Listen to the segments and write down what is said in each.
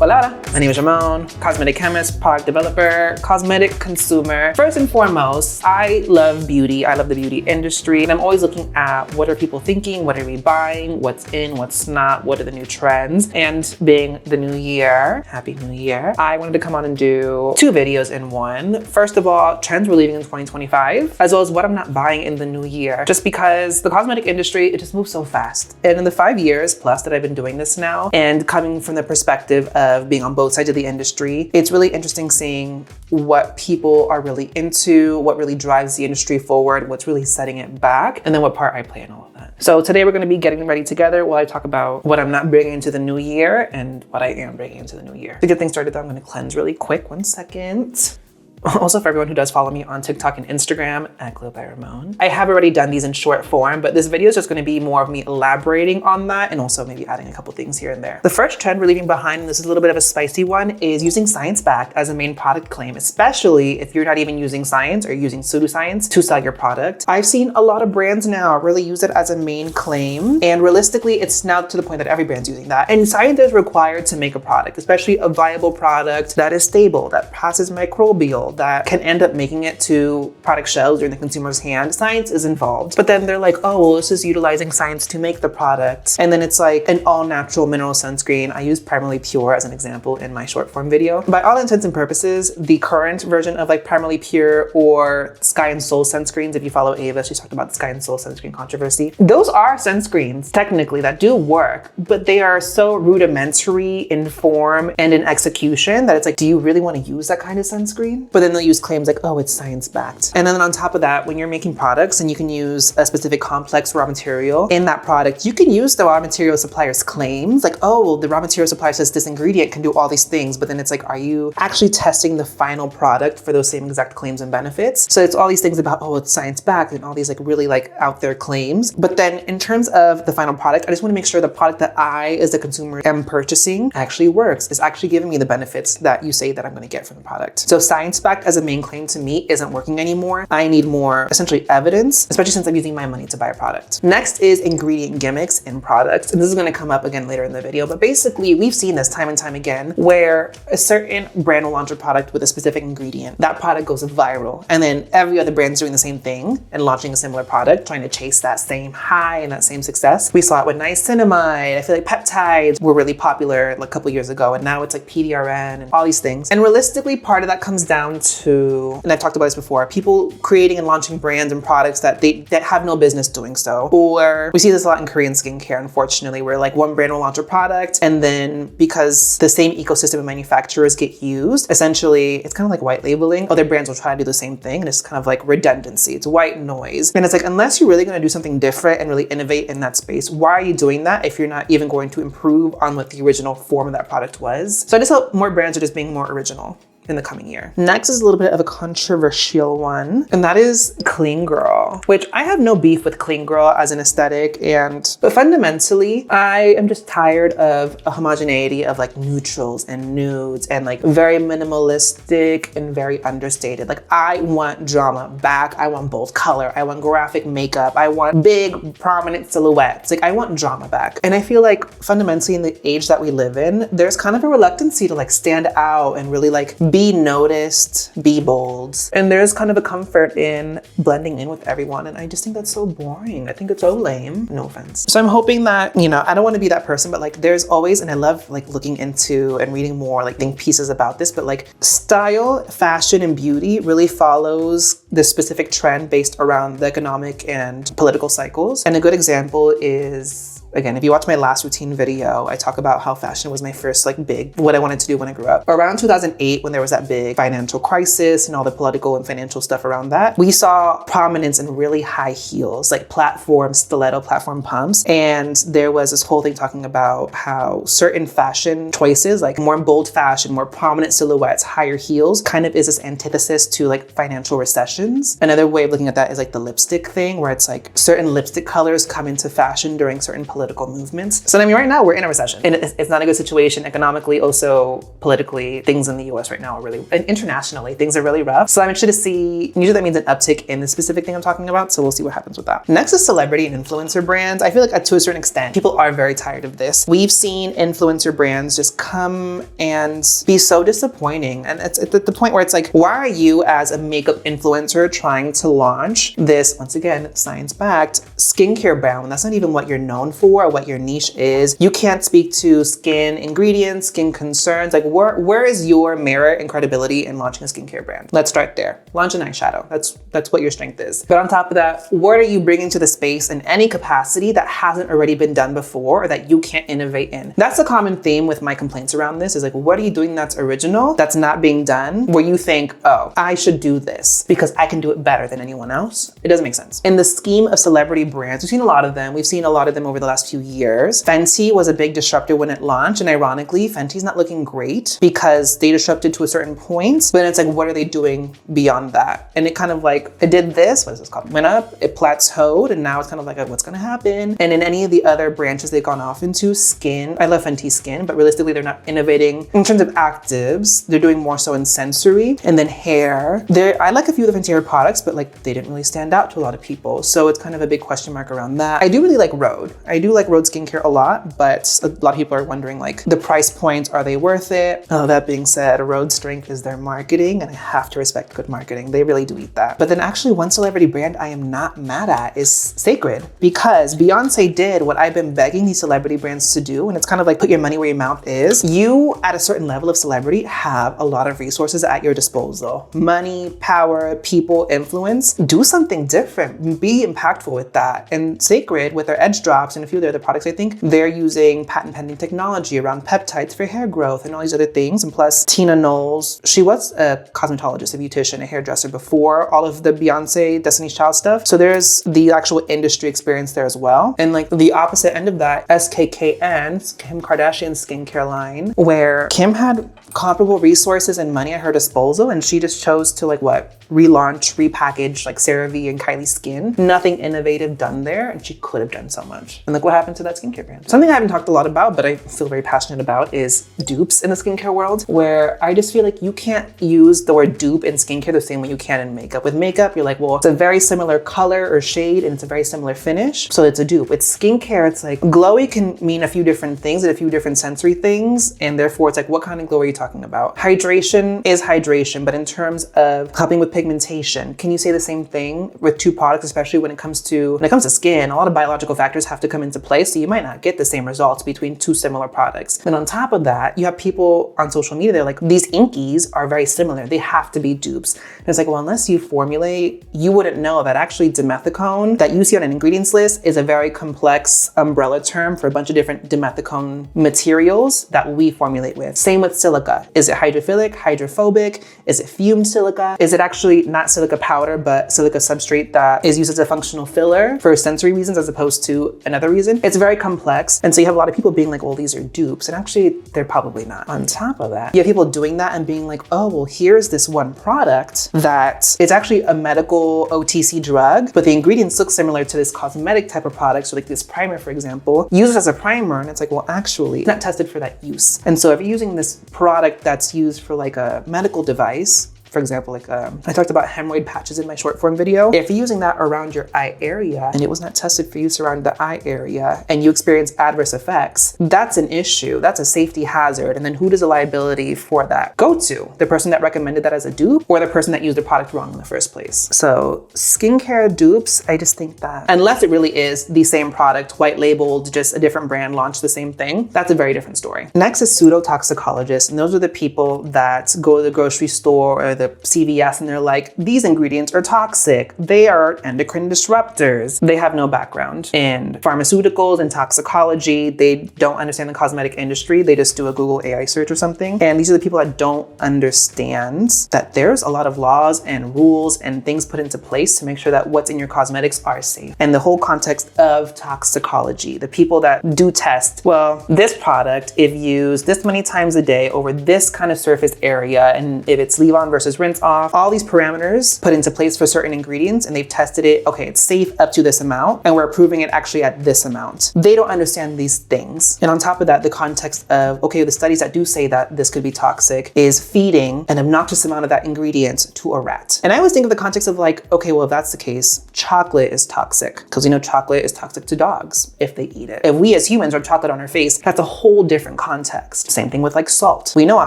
Hola, my name is Ramon, cosmetic chemist, product developer, cosmetic consumer. First and foremost, I love beauty. I love the beauty industry, and I'm always looking at what are people thinking, what are we buying, what's in, what's not, what are the new trends. And being the new year, happy new year, I wanted to come on and do 2 videos in one. First of all, trends we're leaving in 2025, as well as what I'm not buying in the new year, just because the cosmetic industry, it just moves so fast. And in the 5 years plus that I've been doing this now, and coming from the perspective of being on both sides of the industry, it's really interesting seeing what people are really into, what really drives the industry forward, what's really setting it back, and then what part I play in all of that. So today we're going to be getting ready together while I talk about what I'm not bringing into the new year and what I am bringing into the new year. To get things started though, I'm going to cleanse really quick. 1 second. Also, for everyone who does follow me on TikTok and Instagram at Glow by Ramon, I have already done these in short form, but this video is just going to be more of me elaborating on that and also maybe adding a couple things here and there. The first trend we're leaving behind, and this is a little bit of a spicy one, is using science-backed as a main product claim, especially if you're not even using science or using pseudoscience to sell your product. I've seen a lot of brands now really use it as a main claim, and realistically, it's now to the point that every brand's using that. And science is required to make a product, especially a viable product that is stable, that passes microbial, that can end up making it to product shelves or in the consumer's hand. Science is involved. But then they're like, oh, well, this is utilizing science to make the product. And then it's like an all natural mineral sunscreen. I use Primarily Pure as an example in my short form video. By all intents and purposes, the current version of like Primarily Pure or Sky and Soul sunscreens, if you follow Ava, she's talked about the Sky and Soul sunscreen controversy. Those are sunscreens technically that do work, but they are so rudimentary in form and in execution that it's like, do you really want to use that kind of sunscreen? But then they'll use claims like, oh, it's science-backed. And then on top of that, when you're making products and you can use a specific complex raw material in that product, you can use the raw material supplier's claims like, oh, well, the raw material supplier says this ingredient can do all these things, but then it's like, are you actually testing the final product for those same exact claims and benefits? So it's all these things about, oh, it's science-backed and all these like really like out there claims. But then in terms of the final product, I just want to make sure the product that I as the consumer am purchasing actually works, is actually giving me the benefits that you say that I'm going to get from the product. So science-backed as a main claim to me isn't working anymore. I need more essentially evidence, especially since I'm using my money to buy a product. Next is ingredient gimmicks in products. And this is going to come up again later in the video, but basically we've seen this time and time again where a certain brand will launch a product with a specific ingredient. That product goes viral, and then every other brand's doing the same thing and launching a similar product, trying to chase that same high and that same success. We saw it with niacinamide. I feel like peptides were really popular like a couple years ago, and now it's like PDRN and all these things. And realistically, part of that comes down to, and I've talked about this before, people creating and launching brands and products that have no business doing so. Or we see this a lot in Korean skincare, unfortunately, where like one brand will launch a product, and then because the same ecosystem of manufacturers get used, essentially it's kind of like white labeling. Other brands will try to do the same thing, and it's kind of like redundancy. It's white noise. And it's like, unless you're really going to do something different and really innovate in that space, why are you doing that if you're not even going to improve on what the original form of that product was? So I just hope more brands are just being more original in the coming year. Next is a little bit of a controversial one, and that is Clean Girl, which I have no beef with Clean Girl as an aesthetic, but fundamentally, I am just tired of a homogeneity of like neutrals and nudes and like very minimalistic and very understated. Like I want drama back. I want bold color. I want graphic makeup. I want big prominent silhouettes. Like I want drama back. And I feel like fundamentally in the age that we live in, there's kind of a reluctancy to like stand out and really like be noticed, be bold. And there's kind of a comfort in blending in with everyone. And I just think that's so boring. I think it's so lame. No offense. So I'm hoping that, you know, I don't want to be that person, but like there's always, and I love like looking into and reading more like think pieces about this, but like style, fashion, and beauty really follows the specific trend based around the economic and political cycles. And a good example is, again, if you watch my last routine video, I talk about how fashion was my first like big, what I wanted to do when I grew up. Around 2008, when there was that big financial crisis and all the political and financial stuff around that, we saw prominence in really high heels, like platform, stiletto platform pumps. And there was this whole thing talking about how certain fashion choices, like more bold fashion, more prominent silhouettes, higher heels, kind of is this antithesis to like financial recessions. Another way of looking at that is like the lipstick thing, where it's like certain lipstick colors come into fashion during certain political political movements. So I mean, right now we're in a recession, and it's not a good situation economically, also politically. Things in the US right now are really, and internationally, things are really rough. So I'm interested to see, usually that means an uptick in the specific thing I'm talking about. So we'll see what happens with that. Next is celebrity and influencer brands. I feel like to a certain extent, people are very tired of this. We've seen influencer brands just come and be so disappointing. And it's at the point where it's like, why are you as a makeup influencer trying to launch this, once again, science-backed skincare brand when that's not even what you're known for or what your niche is? You can't speak to skin ingredients, skin concerns. Like where is your merit and credibility in launching a skincare brand? Let's start there. Launch an eyeshadow. That's what your strength is. But on top of that, what are you bringing to the space in any capacity that hasn't already been done before or that you can't innovate in? That's a common theme with my complaints around this is like, what are you doing that's original, that's not being done, where you think, oh, I should do this because I can do it better than anyone else? It doesn't make sense. In the scheme of celebrity brands, we've seen a lot of them. We've seen a lot of them over the last few years. Fenty was a big disruptor when it launched, and ironically, Fenty's not looking great because they disrupted to a certain point, but then it's like, what are they doing beyond that? And it kind of like, it did this, what is this called? Went up, it plateaued, and now it's kind of like, what's gonna happen? And in any of the other branches they've gone off into, skin, I love Fenty Skin, but realistically, they're not innovating in terms of actives. They're doing more so in sensory. And then hair, I like a few of the Fenty hair products, but like they didn't really stand out to a lot of people. So it's kind of a big question mark around that. I do really like Rhode. I do like Rhode skincare a lot, but a lot of people are wondering like the price points, are they worth it? Oh, that being said, Rhode's strength is their marketing, and I have to respect good marketing. They really do eat that. But then actually one celebrity brand I am not mad at is Cécred, because Beyonce did what I've been begging these celebrity brands to do. And it's kind of like put your money where your mouth is. You at a certain level of celebrity have a lot of resources at your disposal. Money, power, people, influence. Do something different. Be impactful with that. And Cécred, with their Edge Drops and a few of their other products, I think they're using patent pending technology around peptides for hair growth and all these other things. And plus Tina Knowles, she was a cosmetologist, a beautician, a hairdresser before all of the Beyonce, Destiny's Child stuff. So there's the actual industry experience there as well. And like the opposite end of that, SKKN, Kim Kardashian's skincare line, where Kim had comparable resources and money at her disposal, and she just chose to like relaunch, repackage like CeraVe and Kylie Skin. Nothing innovative done there, and she could have done so much. And look what happened to that skincare brand. Something I haven't talked a lot about, but I feel very passionate about is dupes in the skincare world, where I just feel like you can't use the word dupe in skincare the same way you can in makeup. With makeup, you're like, well, it's a very similar color or shade, and it's a very similar finish, so it's a dupe. With skincare, it's like glowy can mean a few different things and a few different sensory things, and therefore it's like, what kind of glow are you talking about? Hydration is hydration, but in terms of helping with pigmentation, can you say the same thing with two products, especially when it comes to skin? A lot of biological factors have to come into play, so you might not get the same results between two similar products. And on top of that, you have people on social media, they're like, these inkies are very similar, they have to be dupes. And it's like, well, unless you formulate, you wouldn't know that actually dimethicone that you see on an ingredients list is a very complex umbrella term for a bunch of different dimethicone materials that we formulate with. Same with silica. Is it hydrophilic, hydrophobic? Is it fumed silica? Is it actually not silica powder, but silica substrate that is used as a functional filler for sensory reasons as opposed to another reason? It's very complex. And so you have a lot of people being like, well, these are dupes. And actually, they're probably not. On top of that, you have people doing that and being like, oh, well, here's this one product that it's actually a medical OTC drug, but the ingredients look similar to this cosmetic type of product. So like this primer, for example, used as a primer. And it's like, well, actually, it's not tested for that use. And so if you're using this product that's used for like a medical device, for example, like I talked about hemorrhoid patches in my short form video. If you're using that around your eye area and it was not tested for use around the eye area and you experience adverse effects, that's an issue. That's a safety hazard. And then who does the liability for that go to? The person that recommended that as a dupe or the person that used the product wrong in the first place? So skincare dupes, I just think that unless it really is the same product, white labeled, just a different brand launched the same thing, that's a very different story. Next is pseudotoxicologists. And those are the people that go to the grocery store or the CVS and they're like, these ingredients are toxic. They are endocrine disruptors. They have no background in pharmaceuticals and toxicology. They don't understand the cosmetic industry. They just do a Google AI search or something. And these are the people that don't understand that there's a lot of laws and rules and things put into place to make sure that what's in your cosmetics are safe. And the whole context of toxicology, the people that do test, well, this product, if used this many times a day over this kind of surface area, and if it's leave-on versus versus rinse off, all these parameters put into place for certain ingredients, and they've tested it. Okay, it's safe up to this amount, and we're approving it actually at this amount. They don't understand these things. And on top of that, the context of, okay, the studies that do say that this could be toxic is feeding an obnoxious amount of that ingredient to a rat. And I always think of the context of like, okay, well, if that's the case, chocolate is toxic, because we know chocolate is toxic to dogs if they eat it. If we as humans rub chocolate on our face, that's a whole different context. Same thing with like salt. We know a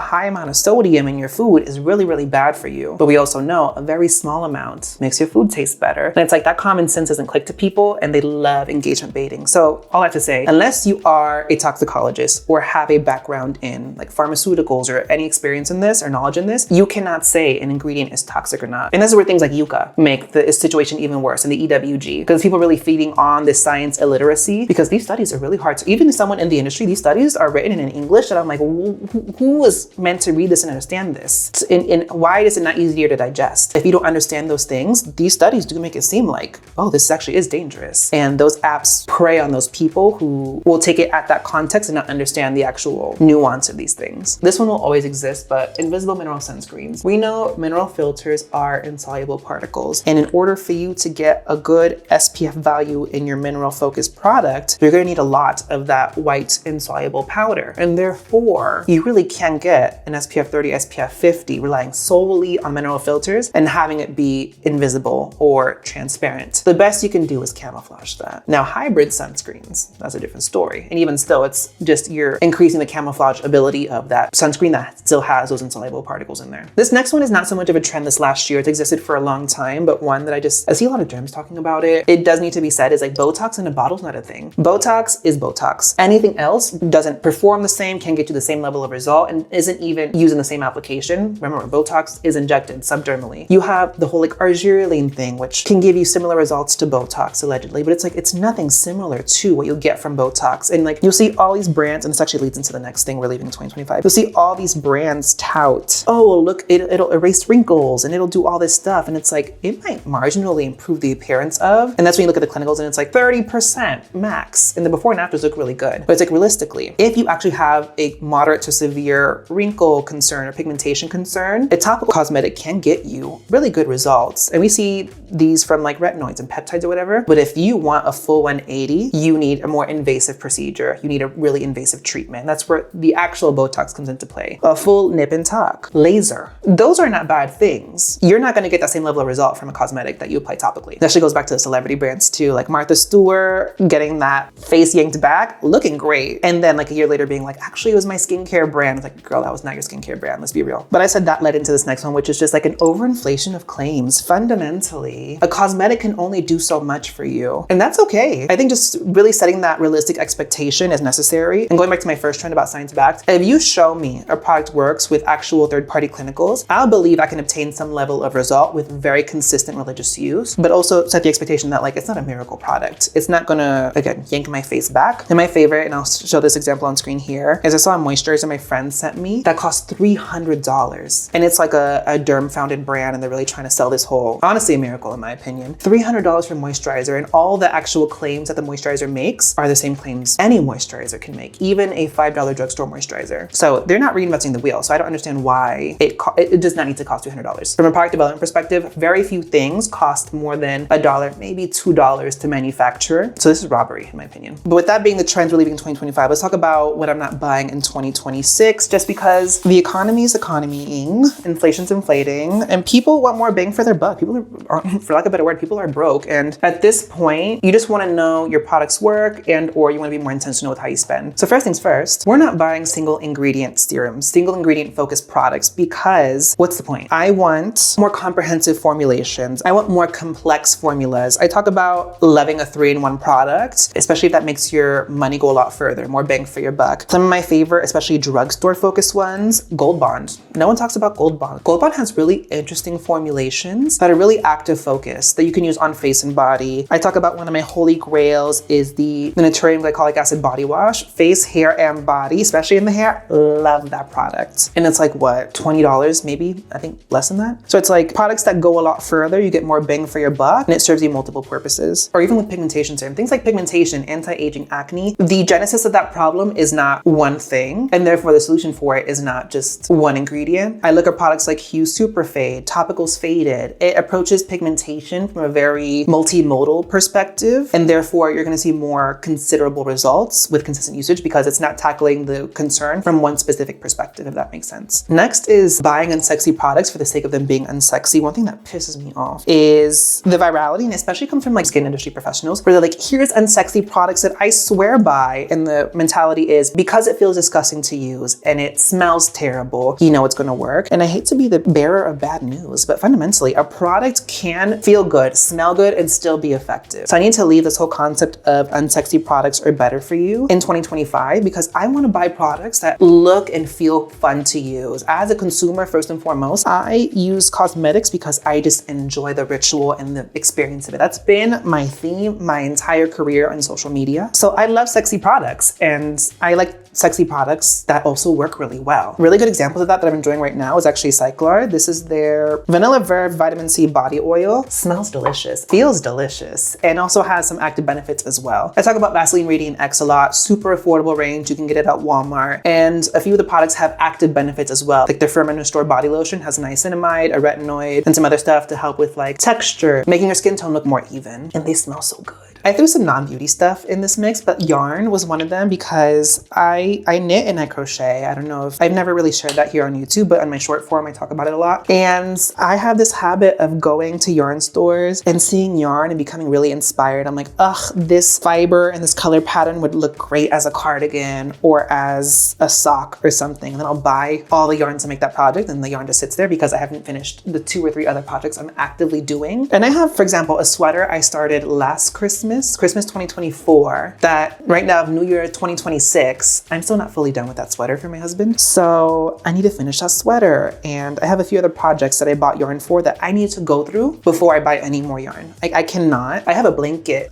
high amount of sodium in your food is really, really bad for you, but we also know a very small amount makes your food taste better. And it's like that common sense doesn't click to people, and they love engagement baiting. So all I have to say, unless you are a toxicologist or have a background in like pharmaceuticals or any experience in this or knowledge in this, you cannot say an ingredient is toxic or not. And this is where things like yucca make the situation even worse, and the EWG, because people are really feeding on this science illiteracy, because these studies are really hard to, even as someone in the industry, these studies are written in English that I'm like, who is meant to read this and understand this? And why is it not easier to digest? If you don't understand those things, these studies do make it seem like, oh, this actually is dangerous. And those apps prey on those people who will take it at that context and not understand the actual nuance of these things. This one will always exist, but invisible mineral sunscreens. We know mineral filters are insoluble particles. And in order for you to get a good SPF value in your mineral focused product, you're gonna need a lot of that white insoluble powder. And therefore, you really can get an SPF 30, SPF 50 relying solely on mineral filters and having it be invisible or transparent. The best you can do is camouflage that. Now, hybrid sunscreens, that's a different story. And even still, it's just you're increasing the camouflage ability of that sunscreen that still has those insoluble particles in there. This next one is not so much of a trend this last year. It's existed for a long time, but one that I see a lot of derms talking about it. It does need to be said is like Botox in a bottle is not a thing. Botox is Botox. Anything else doesn't perform the same, can't get you the same level of result, and isn't even using the same application. Remember, Botox is injected subdermally. You have the whole like argireline thing, which can give you similar results to Botox allegedly, but it's like, it's nothing similar to what you'll get from Botox. And like, you'll see all these brands, and this actually leads into the next thing we're leaving in 2025. You'll see all these brands tout, oh, well, look, it'll erase wrinkles and it'll do all this stuff. And it's like, it might marginally improve the appearance of, and that's when you look at the clinicals and it's like 30% max. And the before and afters look really good. But it's like, realistically, if you actually have a moderate to severe wrinkle concern or pigmentation concern, a topical cosmetic can get you really good results. And we see these from like retinoids and peptides or whatever. But if you want a full 180, you need a more invasive procedure. You need a really invasive treatment. That's where the actual Botox comes into play. A full nip and tuck, laser. Those are not bad things. You're not gonna get that same level of result from a cosmetic that you apply topically. That actually goes back to the celebrity brands too, like Martha Stewart getting that face yanked back, looking great. And then like a year later being like, actually it was my skincare brand. It's like, girl, that was not your skincare brand, let's be real. But I said that led into this next one, which is just like an overinflation of claims. Fundamentally, a cosmetic can only do so much for you. And that's okay. I think just really setting that realistic expectation is necessary. And going back to my first trend about science-backed, if you show me a product works with actual third-party clinicals, I'll believe I can obtain some level of result with very consistent religious use, but also set the expectation that like, it's not a miracle product. It's not gonna, again, yank my face back. And my favorite, and I'll show this example on screen here, is I saw a moisturizer my friend sent me that cost $300. And it's like a derm founded brand, and they're really trying to sell this whole, honestly, a miracle in my opinion. $300 for moisturizer, and all the actual claims that the moisturizer makes are the same claims any moisturizer can make, even a $5 drugstore moisturizer. So they're not reinventing the wheel. So I don't understand why it does not need to cost $300. From a product development perspective, very few things cost more than $1, maybe $2 to manufacture. So this is robbery in my opinion. But with that being the trends we're leaving in 2025, let's talk about what I'm not buying in 2026, just because the economy is economying, inflation's inflating, and people want more bang for their buck. People are, for lack of a better word, people are broke. And at this point, you just want to know your products work, and or you want to be more intentional with how you spend. So first things first, we're not buying single ingredient serums, single ingredient focused products, because what's the point? I want more comprehensive formulations. I want more complex formulas. I talk about loving a 3-in-1 product, especially if that makes your money go a lot further, more bang for your buck. Some of my favorite, especially drugstore focused ones, Gold Bond. No one talks about Gold Bond. Gold Bond has really interesting formulations that are really active focused that you can use on face and body. I talk about one of my holy grails is the Naturium Glycolic Acid Body Wash, face, hair, and body, especially in the hair. Love that product. And it's like, what, $20 maybe? I think less than that. So it's like products that go a lot further, you get more bang for your buck, and it serves you multiple purposes. Or even with pigmentation serum, things like pigmentation, anti-aging, acne, the genesis of that problem is not one thing, and therefore the solution for it is not just one ingredient. I look at products like like hue super fade, topicals faded. It approaches pigmentation from a very multimodal perspective, and therefore you're going to see more considerable results with consistent usage because it's not tackling the concern from one specific perspective, if that makes sense. Next is buying unsexy products for the sake of them being unsexy. One thing that pisses me off is the virality, and especially comes from like skin industry professionals, where they're like, here's unsexy products that I swear by, and the mentality is because it feels disgusting to use and it smells terrible, you know it's going to work. And I hate to be the bearer of bad news, but fundamentally a product can feel good, smell good, and still be effective. So I need to leave this whole concept of unsexy products are better for you in 2025, because I want to buy products that look and feel fun to use. As a consumer, first and foremost, I use cosmetics because I just enjoy the ritual and the experience of it. That's been my theme my entire career on social media. So I love sexy products, and I like sexy products that also work really well. Really good examples of that I'm enjoying right now is actually Cyclar. This is their Vanilla Verve Vitamin C Body Oil. Smells delicious, feels delicious, and also has some active benefits as well. I talk about Vaseline Radiant X a lot, super affordable range. You can get it at Walmart. And a few of the products have active benefits as well. Like their Firm and Restore Body Lotion has niacinamide, a retinoid, and some other stuff to help with like texture, making your skin tone look more even. And they smell so good. I threw some non-beauty stuff in this mix, but yarn was one of them because I knit and I crochet. I don't know if I've never really shared that here on YouTube, but on my short form, I talk about it a lot. And I have this habit of going to yarn stores and seeing yarn and becoming really inspired. I'm like, ugh, this fiber and this color pattern would look great as a cardigan or as a sock or something. And then I'll buy all the yarn to make that project, and the yarn just sits there because I haven't finished the 2 or 3 other projects I'm actively doing. And I have, for example, a sweater I started last Christmas 2024, that right now of New Year 2026, I'm still not fully done with that sweater for my husband. So I need to finish that sweater. And I have a few other projects that I bought yarn for that I need to go through before I buy any more yarn. I cannot. I have a blanket.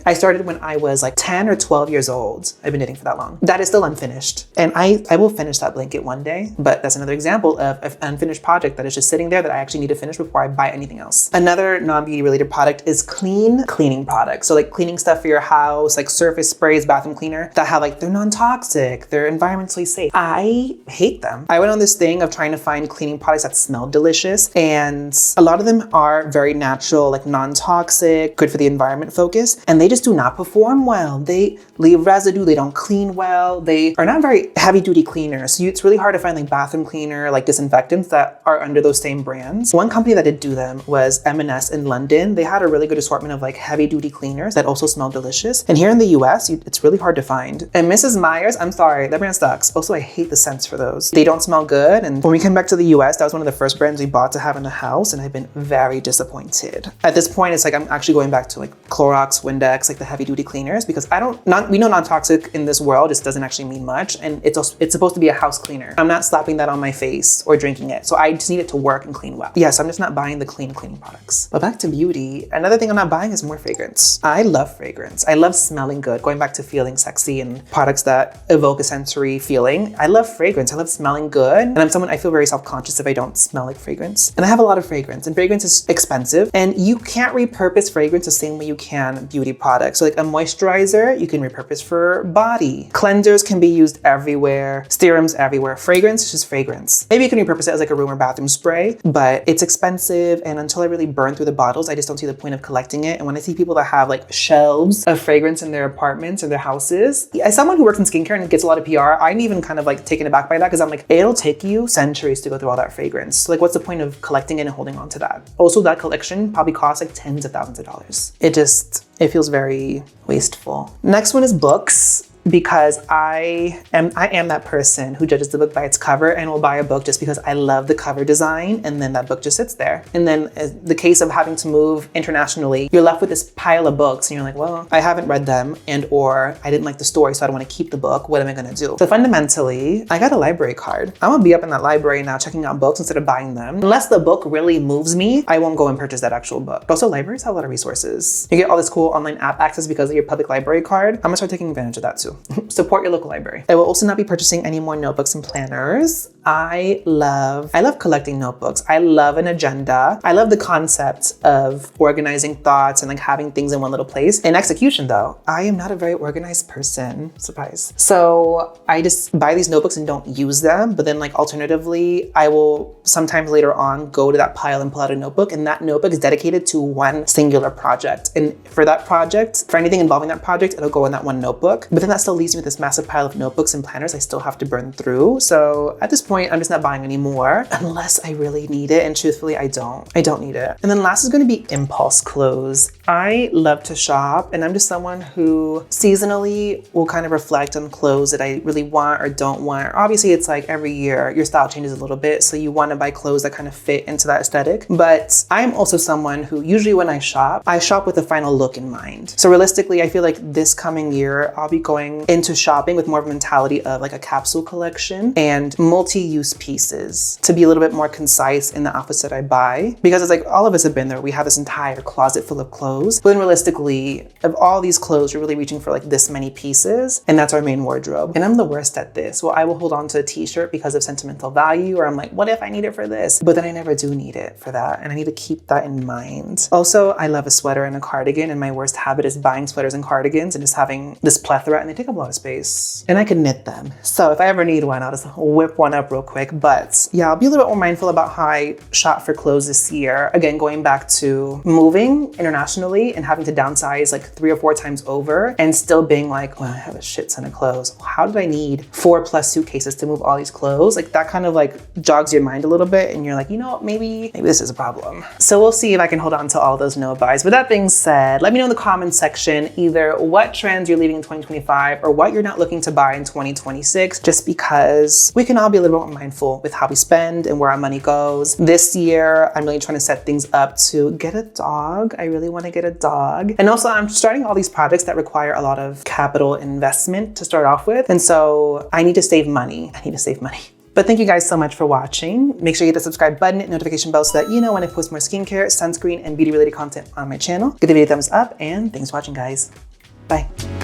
I started when I was like 10 or 12 years old. I've been knitting for that long. That is still unfinished. And I will finish that blanket one day, but that's another example of an unfinished project that is just sitting there that I actually need to finish before I buy anything else. Another non-beauty related product is cleaning products. So like cleaning stuff for your house, like surface sprays, bathroom cleaner that have like, they're non-toxic, they're environmentally safe. I hate them. I went on this thing of trying to find cleaning products that smell delicious, and a lot of them are very natural, like non-toxic, good for the environment focus, and they just do not perform well. They leave residue, they don't clean well, they are not very heavy duty cleaners. So it's really hard to find like bathroom cleaner, like disinfectants that are under those same brands. One company that did do them was M&S in London. They had a really good assortment of like heavy duty cleaners that also smell delicious. And here in the US, it's really hard to find. And Mrs. Meyer's, I'm sorry, that brand sucks. Also, I hate the scents for those. They don't smell good. And when we came back to the US, that was one of the first brands we bought to have in the house, and I've been very disappointed. At this point, it's like I'm actually going back to like Clorox, Windex, like the heavy duty cleaners, because we know non-toxic in this world just doesn't actually mean much, and it's supposed to be a house cleaner. I'm not slapping that on my face or drinking it, so I just need it to work and clean well. Yes, I'm just not buying the cleaning products. But back to beauty, another thing I'm not buying is more fragrance. I love fragrance. I love smelling good, going back to feeling sexy and products that evoke a sensory feeling. I love fragrance. I love smelling good, and I feel very self-conscious if I don't smell like fragrance. And I have a lot of fragrance, and fragrance is expensive, and you can't repurpose fragrance the same way you can beauty products. So like a moisturizer, you can repurpose for body. Cleansers can be used everywhere. Serums everywhere. Fragrance is just fragrance. Maybe you can repurpose it as like a room or bathroom spray, but it's expensive, and until I really burn through the bottles, I just don't see the point of collecting it. And when I see people that have like shelves of fragrance in their apartments or their houses, as someone who works in skincare and gets a lot of PR, I'm even kind of like taken aback by that, because I'm like, it'll take you centuries to go through all that fragrance. So like, what's the point of collecting it and holding on to that? Also, that collection probably costs like tens of thousands of dollars. It feels very wasteful. Next one is books. Because I am that person who judges the book by its cover and will buy a book just because I love the cover design, and then that book just sits there. And then in the case of having to move internationally, you're left with this pile of books, and you're like, well, I haven't read them, and or I didn't like the story, so I don't want to keep the book. What am I gonna do? So fundamentally, I got a library card. I'm gonna be up in that library now checking out books instead of buying them. Unless the book really moves me, I won't go and purchase that actual book. But also, libraries have a lot of resources. You get all this cool online app access because of your public library card. I'm gonna start taking advantage of that too. Support your local library. I will also not be purchasing any more notebooks and planners. I love collecting notebooks. I love an agenda. I love the concept of organizing thoughts and like having things in one little place. In execution though, I am not a very organized person, surprise. So I just buy these notebooks and don't use them. But then like alternatively, I will sometimes later on go to that pile and pull out a notebook, and that notebook is dedicated to one singular project. And for that project, for anything involving that project, it'll go in that one notebook. But then that still leaves me with this massive pile of notebooks and planners I still have to burn through. So at this point, I'm just not buying anymore unless I really need it. And truthfully, I don't need it. And then last is going to be impulse clothes. I love to shop, and I'm just someone who seasonally will kind of reflect on clothes that I really want or don't want. Obviously, it's like every year your style changes a little bit, so you want to buy clothes that kind of fit into that aesthetic. But I'm also someone who usually when I shop with a final look in mind. So realistically, I feel like this coming year, I'll be going into shopping with more of a mentality of like a capsule collection and multi-use pieces to be a little bit more concise in the outfits that I buy. Because it's like all of us have been there. We have this entire closet full of clothes. But then realistically, of all these clothes, you're really reaching for like this many pieces, and that's our main wardrobe. And I'm the worst at this. Well, I will hold on to a t-shirt because of sentimental value, or I'm like, what if I need it for this? But then I never do need it for that, and I need to keep that in mind. Also, I love a sweater and a cardigan, and my worst habit is buying sweaters and cardigans and just having this plethora, and they take up a lot of space. And I can knit them. So if I ever need one, I'll just whip one up real quick. But yeah, I'll be a little bit more mindful about how I shop for clothes this year. Again, going back to moving internationally and having to downsize like 3 or 4 times over and still being like, well, I have a shit ton of clothes. How did I need 4+ suitcases to move all these clothes? Like that kind of like jogs your mind a little bit, and you're like, you know what, maybe this is a problem. So we'll see if I can hold on to all those no buys. With that being said, let me know in the comments section either what trends you're leaving in 2025 or what you're not looking to buy in 2026, just because we can all be a little bit more mindful with how we spend and where our money goes. This year, I'm really trying to set things up to get a dog. I really want to get a dog. And also I'm starting all these projects that require a lot of capital investment to start off with. And so I need to save money. But thank you guys so much for watching. Make sure you hit the subscribe button and notification bell so that you know when I post more skincare, sunscreen, and beauty related content on my channel. Give the video a thumbs up, and thanks for watching, guys. Bye.